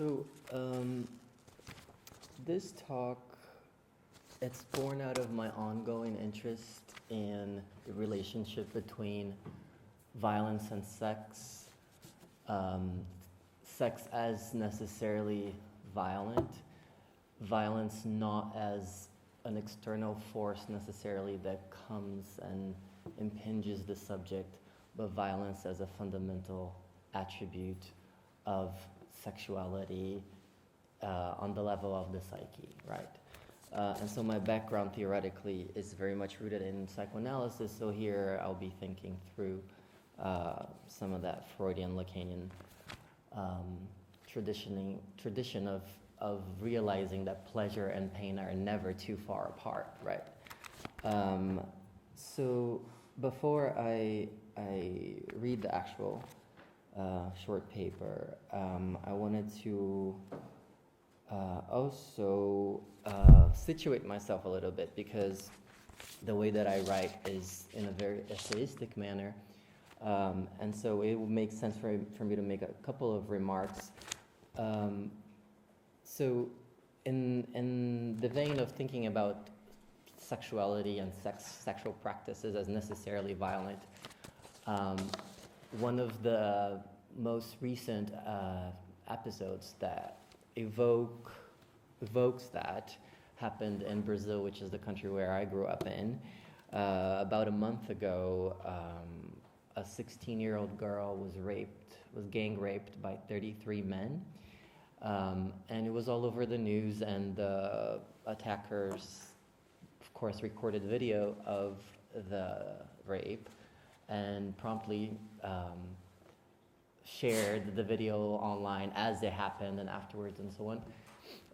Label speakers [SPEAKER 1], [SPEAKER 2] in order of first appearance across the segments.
[SPEAKER 1] So, this talk, it's born out of my ongoing interest in the relationship between violence and sex. Sex as necessarily violence not as an external force necessarily that comes and impinges the subject, but violence as a fundamental attribute of sexuality on the level of the psyche, right? And so my background theoretically is very much rooted in psychoanalysis, so here I'll be thinking through some of that Freudian Lacanian tradition of realizing that pleasure and pain are never too far apart, right? So before I read the actual short paper, I wanted to also situate myself a little bit, because the way that I write is in a very essayistic manner, and so it would make sense for me to make a couple of remarks. So in the vein of thinking about sexuality and sexual practices as necessarily violent, one of the most recent episodes that evokes that happened in Brazil, which is the country where I grew up in. About a month ago, a 16-year-old girl was gang raped by 33 men. And it was all over the news, and the attackers, of course, recorded video of the rape and promptly shared the video online as it happened and afterwards and so on.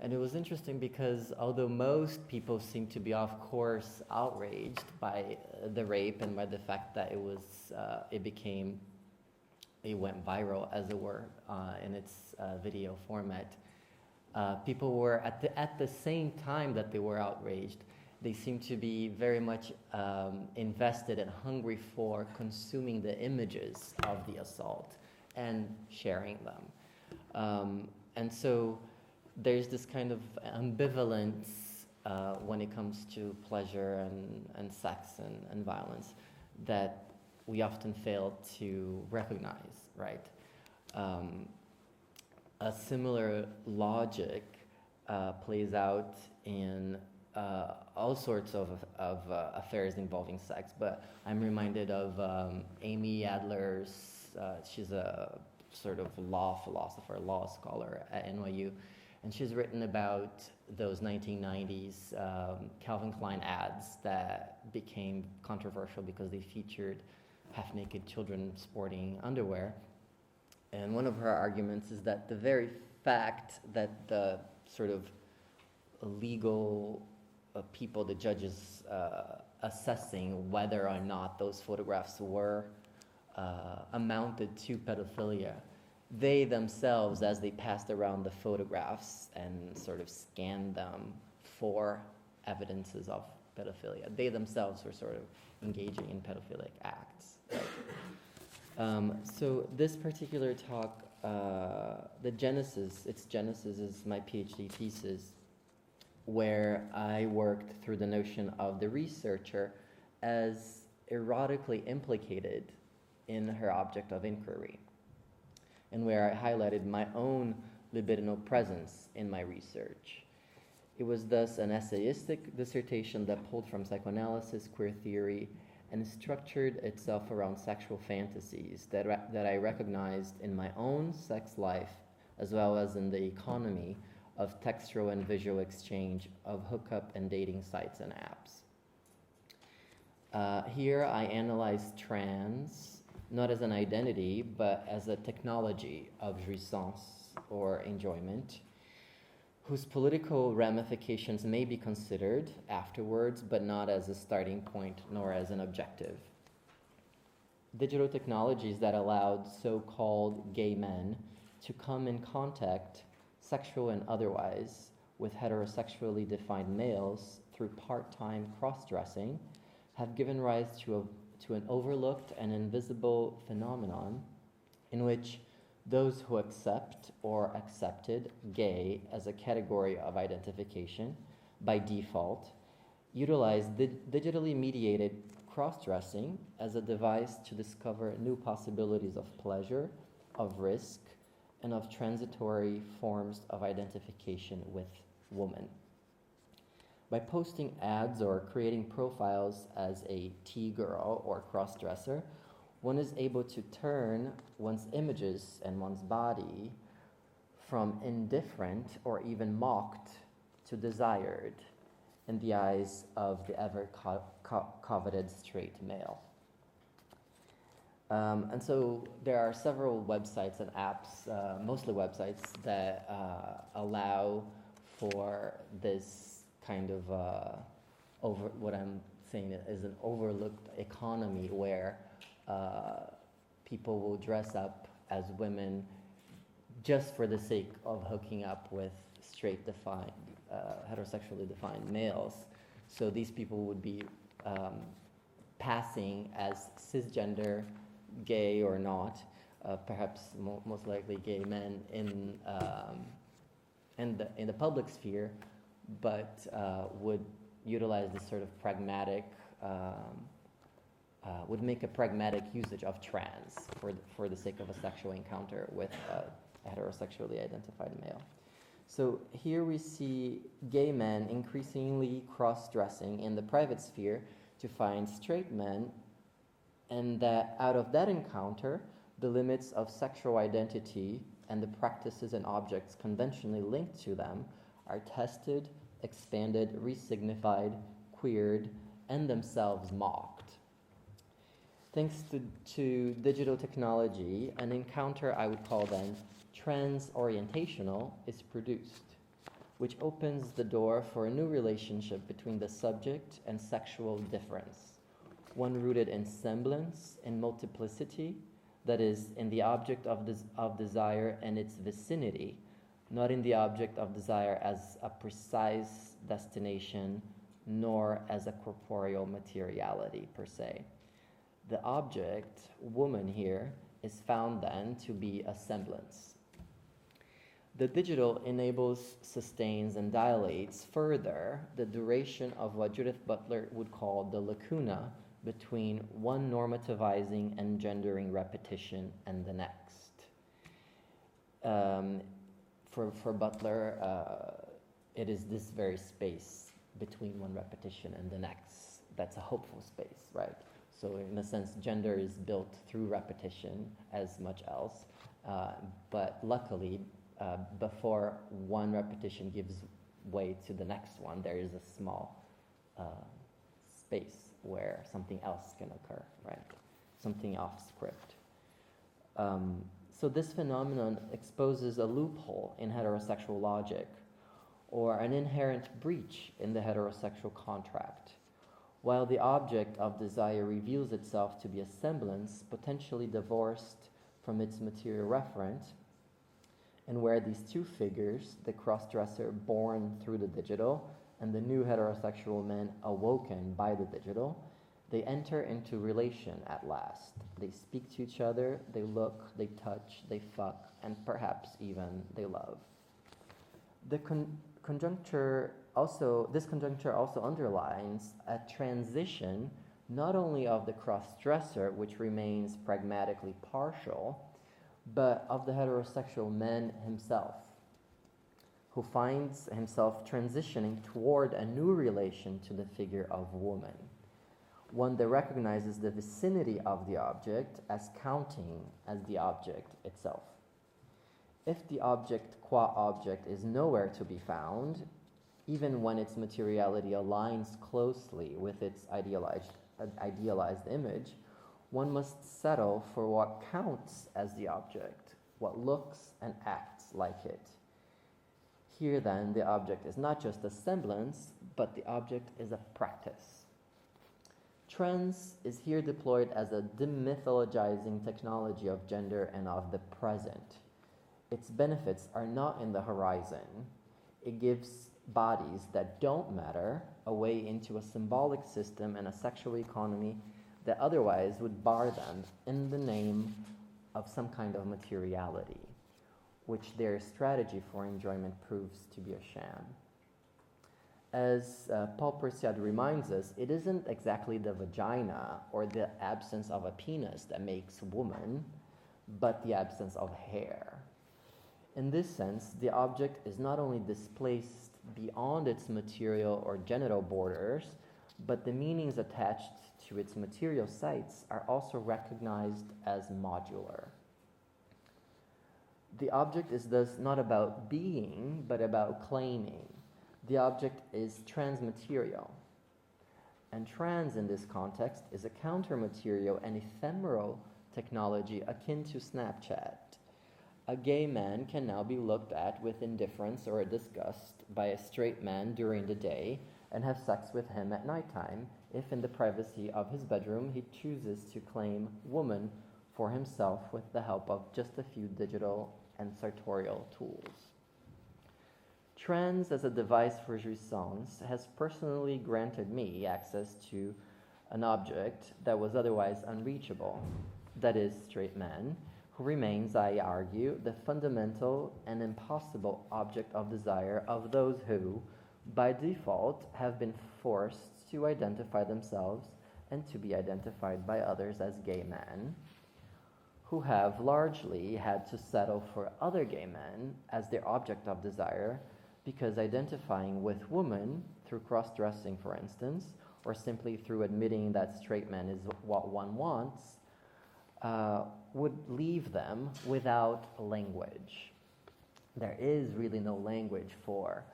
[SPEAKER 1] And it was interesting because although most people seem to be, of course, outraged by the rape and by the fact that it went viral, as it were, in its video format, people were at the same time that they were outraged, they seemed to be very much invested and hungry for consuming the images of the assault and sharing them. And so there's this kind of ambivalence when it comes to pleasure and sex and violence that we often fail to recognize, right? A similar logic plays out in all sorts of affairs involving sex, but I'm reminded of Amy Adler's, she's a sort of law philosopher, law scholar at NYU, and she's written about those 1990s Calvin Klein ads that became controversial because they featured half-naked children sporting underwear. And one of her arguments is that the very fact that the sort of legal people, the judges assessing whether or not those photographs were amounted to pedophilia, they themselves, as they passed around the photographs and sort of scanned them for evidences of pedophilia, they themselves were sort of engaging in pedophilic acts. Right? So this particular talk, its genesis is my PhD thesis, where I worked through the notion of the researcher as erotically implicated in her object of inquiry, and where I highlighted my own libidinal presence in my research. It was thus an essayistic dissertation that pulled from psychoanalysis, queer theory, and structured itself around sexual fantasies that I recognized in my own sex life, as well as in the economy of textual and visual exchange of hookup and dating sites and apps. Here I analyze trans, not as an identity, but as a technology of jouissance, or enjoyment, whose political ramifications may be considered afterwards, but not as a starting point, nor as an objective. Digital technologies that allowed so-called gay men to come in contact, sexual and otherwise, with heterosexually defined males through part-time cross-dressing have given rise to an overlooked and invisible phenomenon in which those who accept or accepted gay as a category of identification by default utilize digitally mediated cross-dressing as a device to discover new possibilities of pleasure, of risk, and of transitory forms of identification with woman. By posting ads or creating profiles as a T-girl or cross-dresser, one is able to turn one's images and one's body from indifferent or even mocked to desired in the eyes of the ever coveted straight male. And so there are several websites and apps, mostly websites, that allow for this kind of what I'm saying is an overlooked economy where people will dress up as women just for the sake of hooking up with straight defined, heterosexually defined males. So these people would be passing as cisgender, gay or not, perhaps most likely gay men in the public sphere, but would utilize this sort of pragmatic, would make a pragmatic usage of trans for the sake of a sexual encounter with a heterosexually identified male. So here we see gay men increasingly cross-dressing in the private sphere to find straight men, and that out of that encounter, the limits of sexual identity and the practices and objects conventionally linked to them are tested, expanded, resignified, queered, and themselves mocked. Thanks to digital technology, an encounter I would call then trans-orientational is produced, which opens the door for a new relationship between the subject and sexual difference, one rooted in semblance, in multiplicity, that is, in the object of desire and its vicinity, not in the object of desire as a precise destination, nor as a corporeal materiality per se. The object, woman here, is found then to be a semblance. The digital enables, sustains, and dilates further the duration of what Judith Butler would call the lacuna between one normativizing and gendering repetition and the next. For Butler, it is this very space between one repetition and the next that's a hopeful space, right? So in a sense, gender is built through repetition as much else, but luckily, before one repetition gives way to the next one, there is a small space where something else can occur, right? Something off script. So this phenomenon exposes a loophole in heterosexual logic, or an inherent breach in the heterosexual contract. While the object of desire reveals itself to be a semblance, potentially divorced from its material referent, and where these two figures, the cross-dresser born through the digital and the new heterosexual man awoken by the digital, they enter into relation at last. They speak to each other, they look, they touch, they fuck, and perhaps even they love. This conjuncture also underlines a transition not only of the cross-dresser, which remains pragmatically partial, but of the heterosexual man himself, who finds himself transitioning toward a new relation to the figure of woman, one that recognizes the vicinity of the object as counting as the object itself. If the object qua object is nowhere to be found, even when its materiality aligns closely with its idealized image, one must settle for what counts as the object, what looks and acts like it. Here then, the object is not just a semblance, but the object is a practice. Trans is here deployed as a demythologizing technology of gender and of the present. Its benefits are not in the horizon. It gives bodies that don't matter a way into a symbolic system and a sexual economy that otherwise would bar them in the name of some kind of materiality, which their strategy for enjoyment proves to be a sham. As Paul Persiad reminds us, it isn't exactly the vagina or the absence of a penis that makes woman, but the absence of hair. In this sense, the object is not only displaced beyond its material or genital borders, but the meanings attached to its material sites are also recognized as modular. The object is thus not about being, but about claiming. The object is transmaterial. And trans in this context is a countermaterial and ephemeral technology akin to Snapchat. A gay man can now be looked at with indifference or disgust by a straight man during the day and have sex with him at nighttime if in the privacy of his bedroom he chooses to claim woman for himself with the help of just a few digital and sartorial tools. Trans as a device for jouissance has personally granted me access to an object that was otherwise unreachable, that is, straight man, who remains, I argue, the fundamental and impossible object of desire of those who, by default, have been forced to identify themselves and to be identified by others as gay men, who have largely had to settle for other gay men as their object of desire, because identifying with women through cross-dressing, for instance, or simply through admitting that straight man is what one wants, would leave them without language. There is really no language for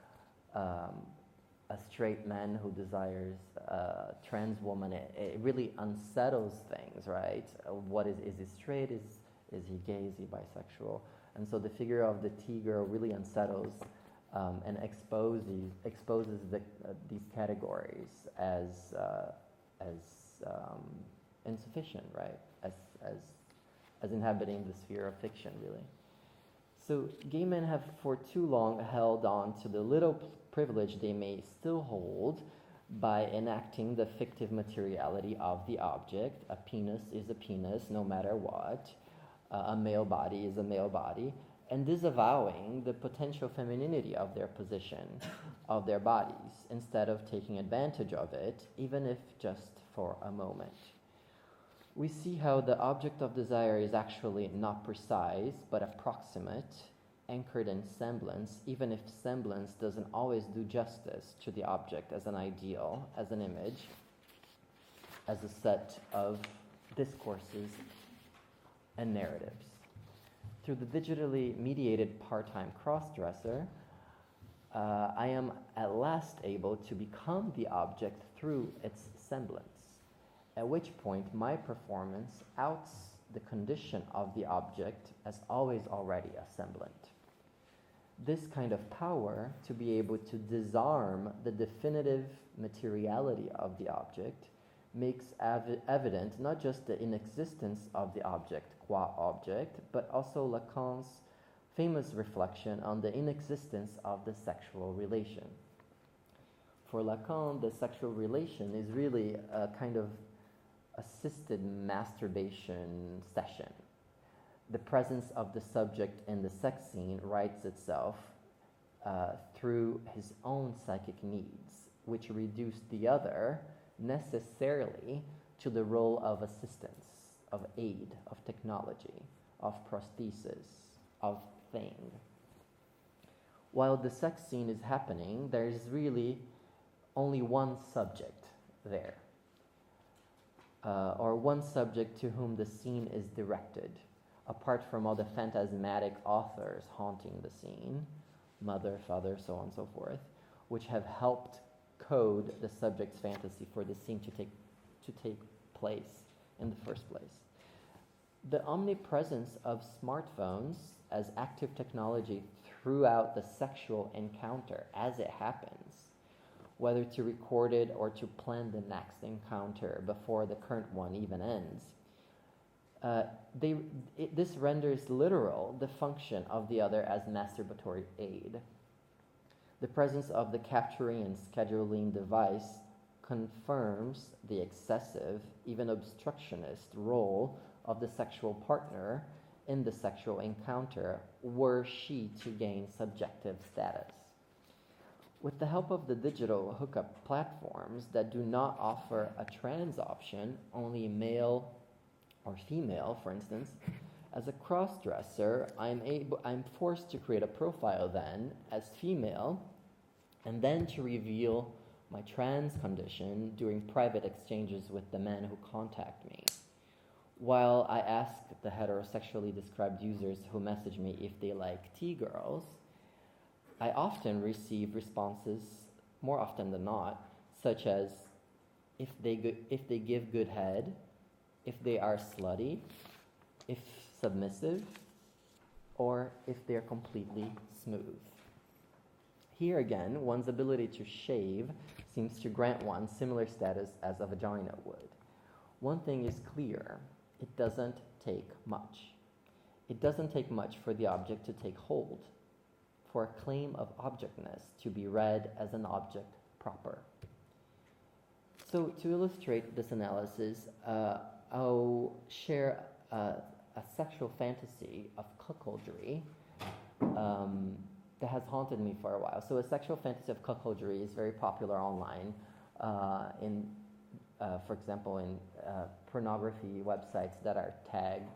[SPEAKER 1] a straight man who desires a trans woman. It really unsettles things, right? What is he straight? Is he gay? Is he bisexual? And so the figure of the T-girl really unsettles and exposes these categories as insufficient, right? As inhabiting the sphere of fiction, really. So gay men have for too long held on to the little privilege they may still hold by enacting the fictive materiality of the object. A penis is a penis no matter what. A male body is a male body. And disavowing the potential femininity of their position, of their bodies, instead of taking advantage of it, even if just for a moment. We see how the object of desire is actually not precise, but approximate, anchored in semblance, even if semblance doesn't always do justice to the object as an ideal, as an image, as a set of discourses and narratives. Through the digitally mediated part-time cross-dresser, I am at last able to become the object through its semblance, at which point my performance outs the condition of the object as always already a semblant. This kind of power to be able to disarm the definitive materiality of the object makes evident not just the inexistence of the object qua object, but also Lacan's famous reflection on the inexistence of the sexual relation. For Lacan, the sexual relation is really a kind of assisted masturbation session. The presence of the subject in the sex scene writes itself through his own psychic needs, which reduce the other necessarily to the role of assistance, of aid, of technology, of prosthesis, of thing. While the sex scene is happening, there is really only one subject there, or one subject to whom the scene is directed, apart from all the phantasmatic authors haunting the scene, mother, father, so on and so forth, which have helped code the subject's fantasy for the scene to take place in the first place. The omnipresence of smartphones as active technology throughout the sexual encounter as it happens, whether to record it or to plan the next encounter before the current one even ends, this renders literal the function of the other as masturbatory aid. The presence of the capturing and scheduling device confirms the excessive, even obstructionist role of the sexual partner in the sexual encounter were she to gain subjective status. With the help of the digital hookup platforms that do not offer a trans option, only male or female, for instance, as a cross-dresser, I'm forced to create a profile then as female and then to reveal my trans condition during private exchanges with the men who contact me. While I ask the heterosexually described users who message me if they like T-girls, I often receive responses, more often than not, such as if they give good head, if they are slutty, if submissive, or if they're completely smooth. Here again, one's ability to shave seems to grant one similar status as a vagina would. One thing is clear: it doesn't take much. It doesn't take much for the object to take hold, for a claim of objectness to be read as an object proper. So to illustrate this analysis, I'll share a sexual fantasy of cuckoldry that has haunted me for a while. So a sexual fantasy of cuckoldry is very popular online, for example, in pornography websites that are tagged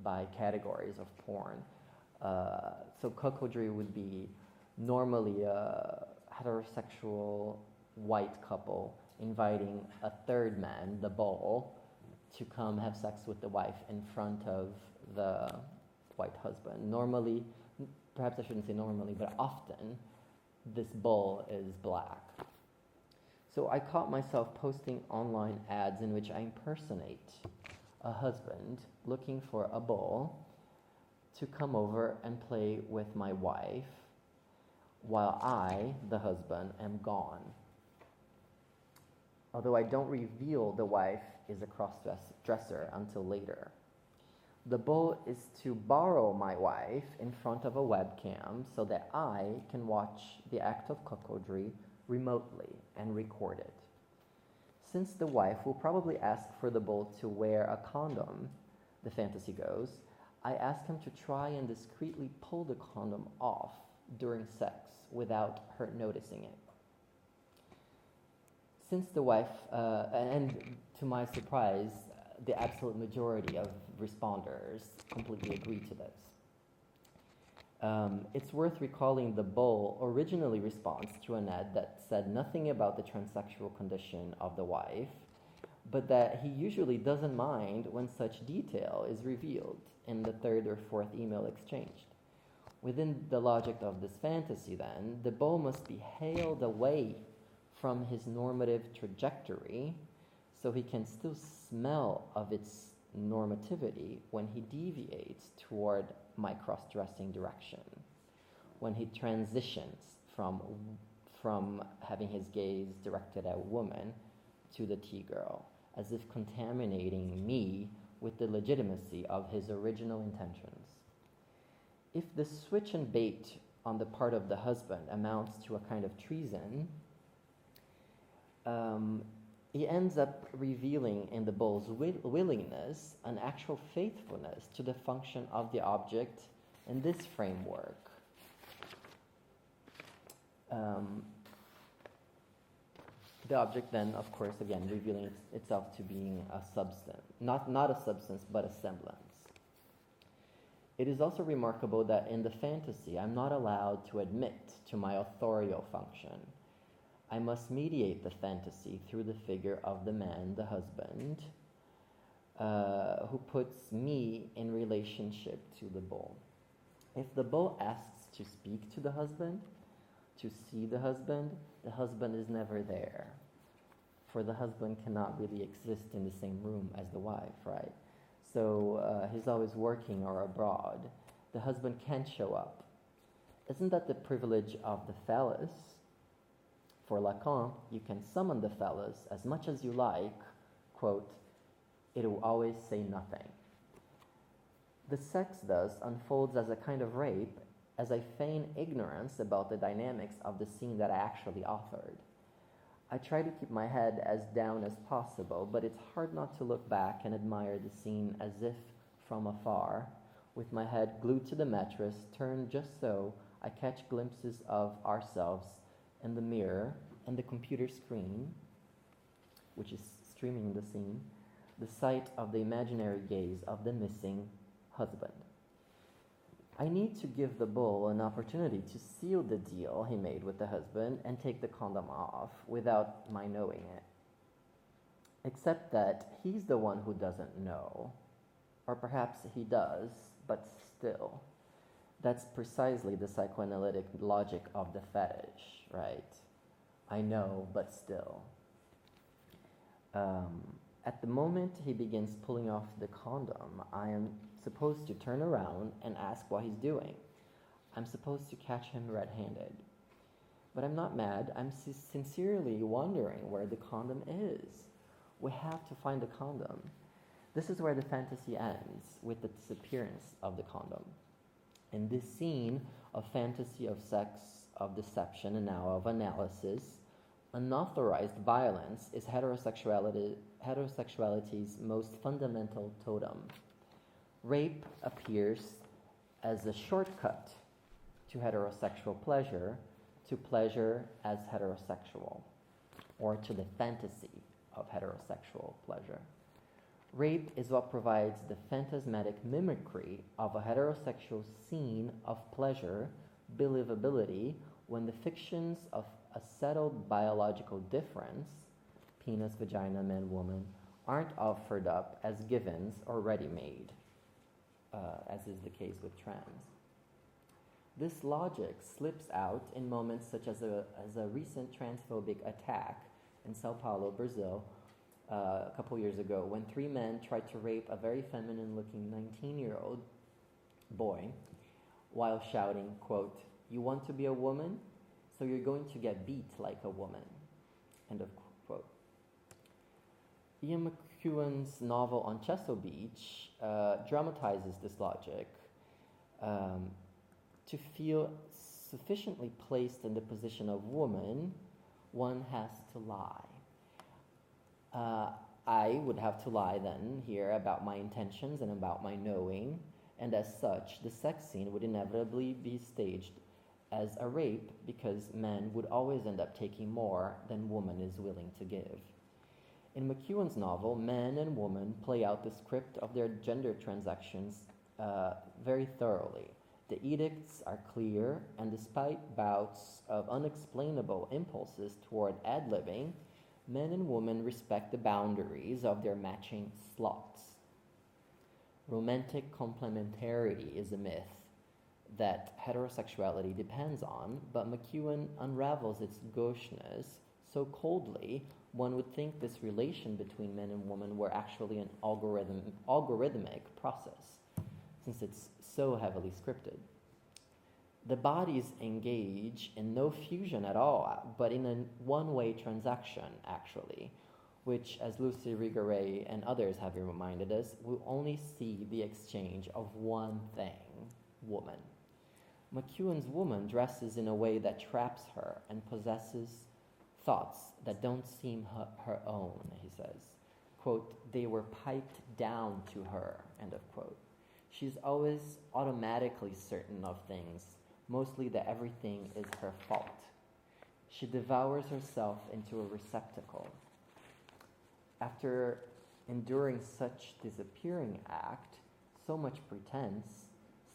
[SPEAKER 1] by categories of porn. So cuckoldry would be normally a heterosexual white couple inviting a third man, the bull, to come have sex with the wife in front of the white husband. Normally, perhaps I shouldn't say normally, but often, this bull is black. So I caught myself posting online ads in which I impersonate a husband looking for a bull to come over and play with my wife while I, the husband, am gone. Although I don't reveal the wife is a cross-dresser until later. The bull is to borrow my wife in front of a webcam so that I can watch the act of cuckoldry remotely and record it. Since the wife will probably ask for the bull to wear a condom, the fantasy goes, I ask him to try and discreetly pull the condom off during sex without her noticing it. Since the wife, and to my surprise, the absolute majority of responders completely agree to this. It's worth recalling the bull originally responds to an ad that said nothing about the transsexual condition of the wife, but that he usually doesn't mind when such detail is revealed in the third or fourth email exchanged. Within the logic of this fantasy, then, the bull must be haled away from his normative trajectory so he can still smell of its normativity when he deviates toward my cross-dressing direction, when he transitions from having his gaze directed at a woman to the T-girl, as if contaminating me with the legitimacy of his original intentions. If the switch and bait on the part of the husband amounts to a kind of treason, he ends up revealing in the bull's willingness an actual faithfulness to the function of the object in this framework. The object then, of course, again, revealing itself to being a substance, not a substance, but a semblance. It is also remarkable that in the fantasy, I'm not allowed to admit to my authorial function. I must mediate the fantasy through the figure of the man, the husband, who puts me in relationship to the bull. If the bull asks to speak to the husband, to see the husband is never there. For the husband cannot really exist in the same room as the wife, right? So he's always working or abroad. The husband can't show up. Isn't that the privilege of the phallus? For Lacan, you can summon the phallus as much as you like, quote, it will always say nothing. The sex thus unfolds as a kind of rape as I feign ignorance about the dynamics of the scene that I actually authored. I try to keep my head as down as possible, but it's hard not to look back and admire the scene as if from afar, With my head glued to the mattress, turned just so I catch glimpses of ourselves in the mirror and the computer screen, which is streaming the scene, the sight of the imaginary gaze of the missing husband. I need to give the bull an opportunity to seal the deal he made with the husband and take the condom off without my knowing it. Except that he's the one who doesn't know. Or perhaps he does, but still. That's precisely the psychoanalytic logic of the fetish, right? I know, but still. At the moment he begins pulling off the condom, I am supposed to turn around and ask what he's doing. I'm supposed to catch him red-handed. But I'm not mad. I'm sincerely wondering where the condom is. We have to find the condom. This is where the fantasy ends, with the disappearance of the condom. In this scene of fantasy, of sex, of deception, and now of analysis, unauthorized violence is heterosexuality's most fundamental totem. Rape appears as a shortcut to heterosexual pleasure, to pleasure as heterosexual, or to the fantasy of heterosexual pleasure. Rape is what provides the phantasmatic mimicry of a heterosexual scene of pleasure, believability, when the fictions of a settled biological difference, penis, vagina, man, woman, aren't offered up as givens or ready-made, as is the case with trans. This logic slips out in moments such as a recent transphobic attack in Sao Paulo, Brazil, a couple years ago, when 3 men tried to rape a very feminine-looking 19-year-old boy while shouting, quote, "You want to be a woman? So you're going to get beat like a woman," end of quote. Ian McEwan's novel On Chesapeake Beach dramatizes this logic. To feel sufficiently placed in the position of woman, one has to lie. I would have to lie then here about my intentions and about my knowing, and as such, the sex scene would inevitably be staged as a rape because men would always end up taking more than woman is willing to give. In McEwan's novel, man and woman play out the script of their gender transactions very thoroughly. The edicts are clear, and despite bouts of unexplainable impulses toward ad-libbing, men and women respect the boundaries of their matching slots. Romantic complementarity is a myth that heterosexuality depends on, but McEwan unravels its gaucheness so coldly one would think this relation between men and women were actually an algorithmic process, since it's so heavily scripted. The bodies engage in no fusion at all, but in a one-way transaction, actually, which, as Lucy Rigaret and others have reminded us, will only see the exchange of one thing, woman. McEwan's woman dresses in a way that traps her and possesses thoughts that don't seem her own, he says. Quote, "They were piped down to her," end of quote. She's always automatically certain of things, mostly that everything is her fault. She devours herself into a receptacle. After enduring such disappearing act, so much pretense,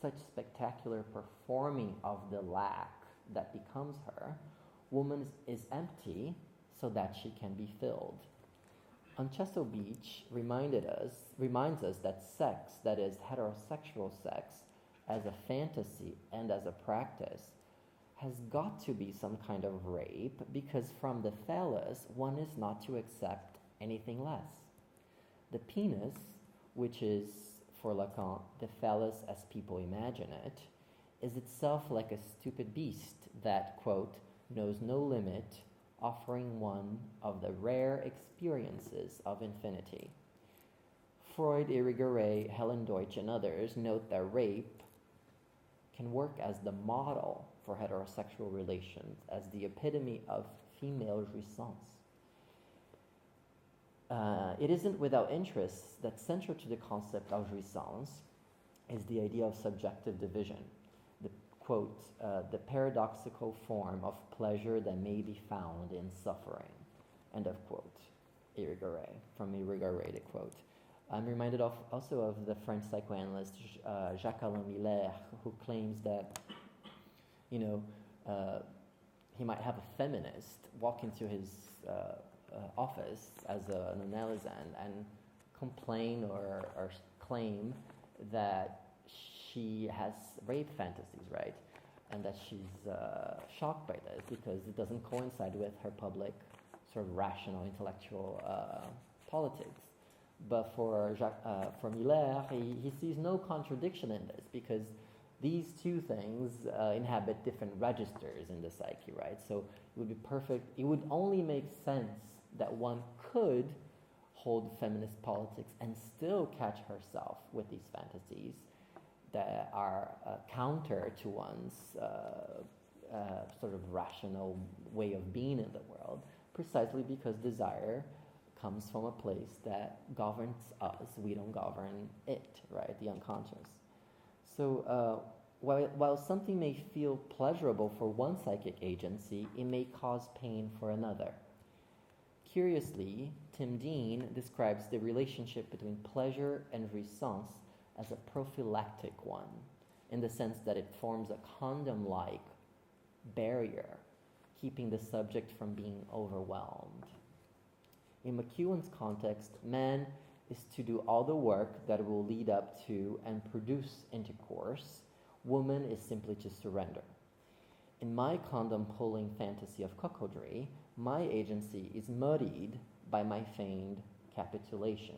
[SPEAKER 1] such spectacular performing of the lack that becomes her, woman is empty so that she can be filled. On Chesapeake Beach reminds us that sex, that is heterosexual sex, as a fantasy and as a practice, has got to be some kind of rape, because from the phallus one is not to accept anything less. The penis, which is, for Lacan, the phallus as people imagine it, is itself like a stupid beast that, quote, "knows no limit, offering one of the rare experiences of infinity." Freud, Irigaray, Helen Deutsch, and others note that rape can work as the model for heterosexual relations, as the epitome of female jouissance. It isn't without interest that central to the concept of jouissance, is the idea of subjective division. The quote, the paradoxical form of pleasure that may be found in suffering, end of quote. Irigaray, from Irigaray, the quote. I'm reminded also of the French psychoanalyst Jacques-Alain Miller, who claims that, he might have a feminist walk into his office as an analyst and complain or claim that she has rape fantasies, right? And that she's shocked by this because it doesn't coincide with her public sort of rational intellectual politics. But for Miller, he sees no contradiction in this because these two things inhabit different registers in the psyche, right? So it would be perfect. It would only make sense that one could hold feminist politics and still catch herself with these fantasies that are counter to one's sort of rational way of being in the world, precisely because desire comes from a place that governs us. We don't govern it, right? The unconscious. So while something may feel pleasurable for one psychic agency, it may cause pain for another. Curiously, Tim Dean describes the relationship between pleasure and jouissance as a prophylactic one, in the sense that it forms a condom-like barrier, keeping the subject from being overwhelmed. In McEwen's context, man is to do all the work that will lead up to and produce intercourse. Woman is simply to surrender. In my condom-pulling fantasy of cuckoldry, my agency is muddied by my feigned capitulation.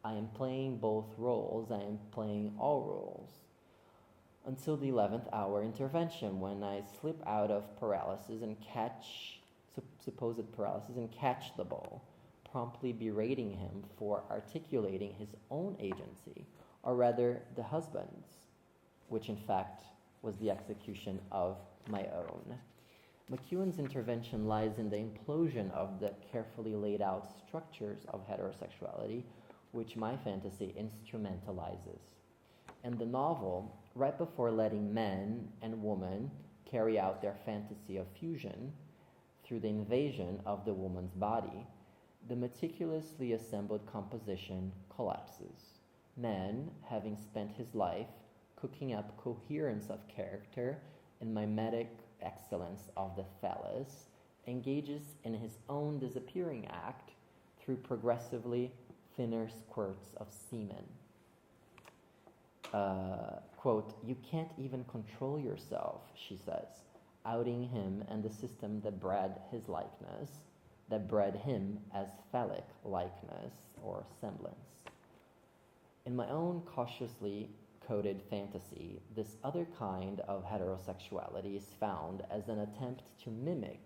[SPEAKER 1] I am playing both roles. I am playing all roles. Until the 11th hour intervention, when I slip out of paralysis and catch, supposed paralysis, and catch the ball, promptly berating him for articulating his own agency, or rather the husband's, which in fact was the execution of my own. McEwen's intervention lies in the implosion of the carefully laid out structures of heterosexuality, which my fantasy instrumentalizes. In the novel, right before letting men and women carry out their fantasy of fusion through the invasion of the woman's body, the meticulously assembled composition collapses. Man, having spent his life cooking up coherence of character and mimetic excellence of the phallus, engages in his own disappearing act through progressively thinner squirts of semen. Quote, you can't even control yourself, she says, outing him and the system that bred his likeness, that bred him as phallic likeness or semblance. In my own cautiously coded fantasy, this other kind of heterosexuality is found as an attempt to mimic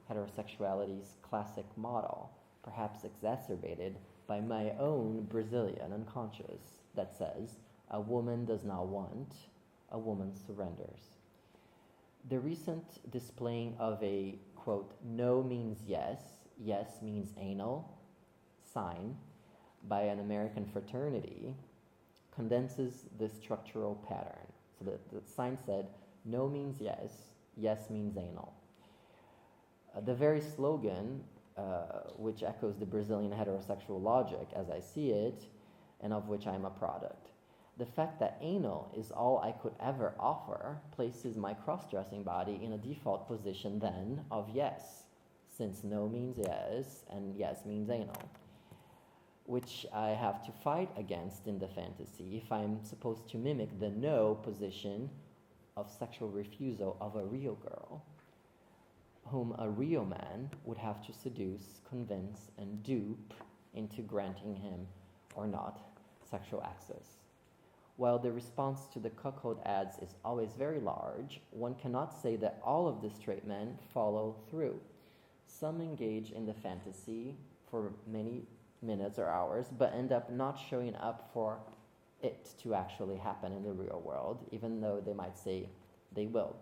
[SPEAKER 1] heterosexuality's classic model, perhaps exacerbated by my own Brazilian unconscious that says, a woman does not want, a woman surrenders. The recent displaying of a, quote, no means yes, yes means anal sign by an American fraternity condenses this structural pattern. So the sign said, no means yes, yes means anal. The very slogan, which echoes the Brazilian heterosexual logic as I see it, and of which I am a product. The fact that anal is all I could ever offer places my cross-dressing body in a default position then of yes, since no means yes and yes means anal, which I have to fight against in the fantasy if I'm supposed to mimic the no position of sexual refusal of a real girl, whom a real man would have to seduce, convince, and dupe into granting him or not sexual access. While the response to the cuckold ads is always very large, one cannot say that all of the straight men follow through. Some engage in the fantasy for many minutes or hours, but end up not showing up for it to actually happen in the real world, even though they might say they will.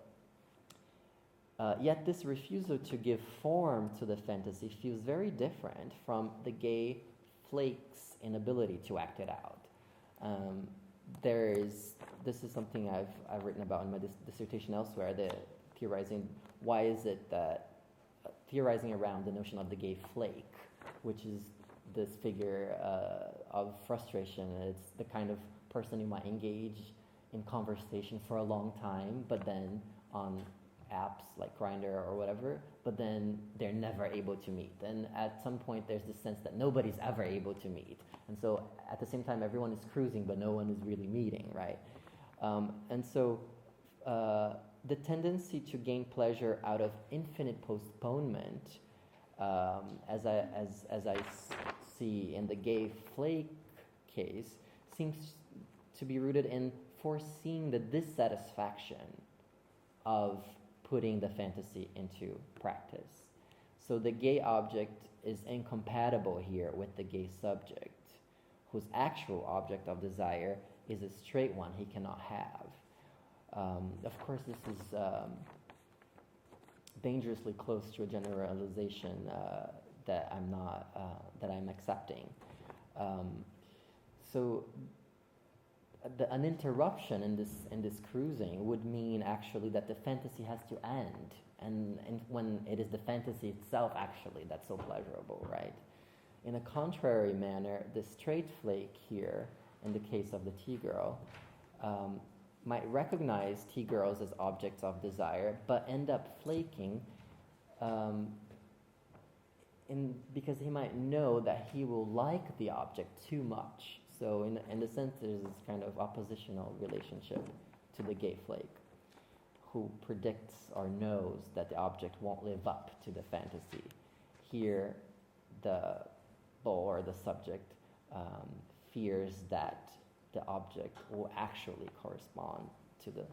[SPEAKER 1] Yet this refusal to give form to the fantasy feels very different from the gay flake's inability to act it out. There is this is something I've written about in my dissertation elsewhere, why is it that theorizing around the notion of the gay flake, which is this figure of frustration. It's the kind of person who might engage in conversation for a long time, but then on apps like Grindr or whatever, but then they're never able to meet. And at some point there's this sense that nobody's ever able to meet. And so at the same time everyone is cruising, but no one is really meeting, right? And so the tendency to gain pleasure out of infinite postponement, as I see in the gay flake case, seems to be rooted in foreseeing the dissatisfaction of putting the fantasy into practice. So the gay object is incompatible here with the gay subject, whose actual object of desire is a straight one he cannot have. Of course, this is dangerously close to a generalization that I'm accepting. So an interruption in this cruising would mean actually that the fantasy has to end, and when it is the fantasy itself actually that's so pleasurable, right? In a contrary manner, the straight flake here, in the case of the T-girl, might recognize T-girls as objects of desire, but end up flaking because he might know that he will like the object too much. So in a sense, there's this kind of oppositional relationship to the gay flake, who predicts or knows that the object won't live up to the fantasy. Here, the bull or the subject fears that the object will actually correspond to the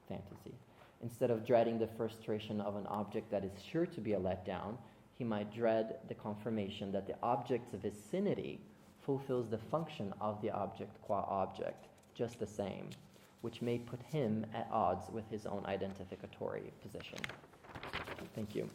[SPEAKER 1] fantasy. Instead of dreading the frustration of an object that is sure to be a letdown, he might dread the confirmation that the object's vicinity fulfills the function of the object qua object just the same, which may put him at odds with his own identificatory position. Thank you.